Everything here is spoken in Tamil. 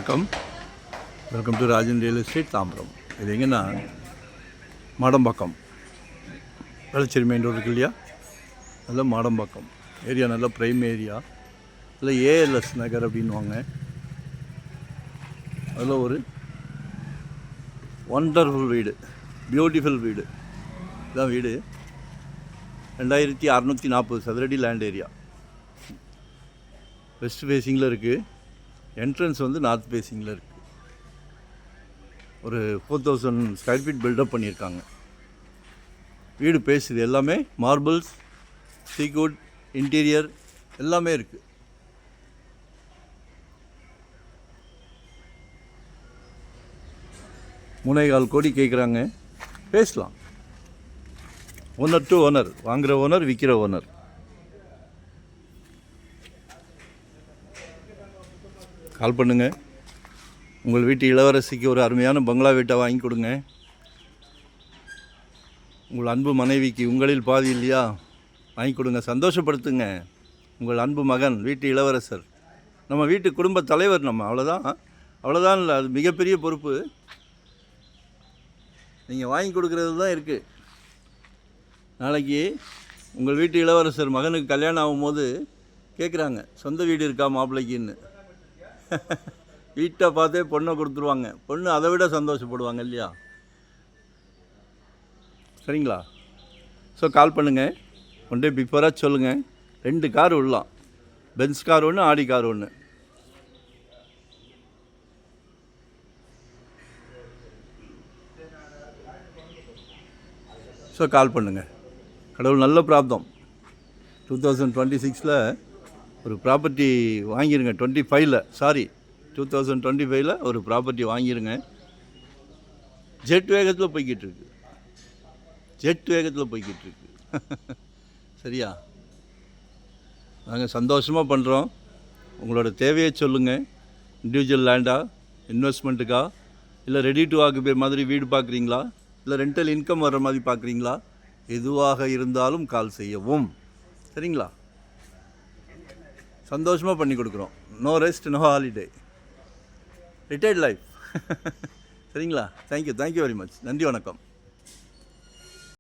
வணக்கம். Welcome to Rajan real estate Tambaram. இது எங்கன்னா மாடம்பாக்கம் வேளச்சேரி மெயின் ரோடு இருக்கு இல்லையா, அதில் மாடம்பாக்கம் ஏரியா நல்ல ப்ரைம் ஏரியா. அதில் ஏஎல்எஸ் நகர் அப்படின்வாங்க. அதில் ஒரு ஒண்டர்ஃபுல் வீடு, பியூட்டிஃபுல் வீடு. இதுதான் வீடு. 2640 சதுரடி லேண்ட் ஏரியா. வெஸ்ட் ஃபேஸிங்கில் இருக்குது. என்ட்ரன்ஸ் வந்து நார்த் ஃபேஸிங்கில் இருக்குது. ஒரு 4000 ஸ்கொயர் ஃபீட் பில்டப் பண்ணியிருக்காங்க. வீடு பேசுது. எல்லாமே மார்பிள்ஸ், சீக்வுட், இன்டீரியர் எல்லாமே இருக்குது. $3.25 கோடி கேட்குறாங்க. பேசலாம். ஓனர் டு ஓனர், வாங்குகிற ஓனர், விற்கிற ஓனர். கால் பண்ணுங்கள். உங்கள் வீட்டு இளவரசிக்கு ஒரு அருமையான பங்களா வீட்டை வாங்கி கொடுங்க. உங்கள் அன்பு மனைவிக்கு உங்களில் பாதி இல்லையா, வாங்கி கொடுங்க. சந்தோஷப்படுத்துங்க. உங்கள் அன்பு மகன், வீட்டு இளவரசர், நம்ம வீட்டு குடும்ப தலைவர். நம்ம அவ்வளோதான் இல்லை, அது மிகப்பெரிய பொறுப்பு. நீங்கள் வாங்கி கொடுக்குறது தான் இருக்குது. நாளைக்கு உங்கள் வீட்டு இளவரசர் மகனுக்கு கல்யாணம் ஆகும்போது கேட்குறாங்க, சொந்த வீடு இருக்கா மாப்பிள்ளைக்குன்னு. வீட்டை பார்த்தே பொண்ணை கொடுத்துருவாங்க. பொண்ணு அதை விட சந்தோஷப்படுவாங்க இல்லையா? சரிங்களா? ஸோ கால் பண்ணுங்கள். ஒன் டே பிஃபோராக சொல்லுங்கள். 2 கார் விடலாம். பென்ஸ் கார் ஒன்று, ஆடி கார் ஒன்று. ஸோ கால் பண்ணுங்கள். கடவுள் நல்ல பிராப்தம். 2026 ஒரு ப்ராப்பர்ட்டி வாங்கிடுங்க. 2025 ஒரு ப்ராப்பர்ட்டி வாங்கிடுங்க. ஜெட் வேகத்தில் போய்கிட்டு இருக்கு. சரியா? நாங்கள் சந்தோஷமாக பண்ணுறோம். உங்களோட தேவையை சொல்லுங்கள். இண்டிவிஜுவல் லேண்டா, இன்வெஸ்ட்மெண்ட்டுக்கா, இல்லை ரெடி டு ஆக்குபை மாதிரி வீடு பார்க்குறீங்களா, இல்லை ரெண்டல் இன்கம் வர்ற மாதிரி பார்க்குறீங்களா, எதுவாக இருந்தாலும் கால் செய்யவும். சரிங்களா? சந்தோஷமாக பண்ணி கொடுக்குறோம். No rest, no holiday, retired life. சரிங்களா? Thank you very much. நன்றி, வணக்கம்.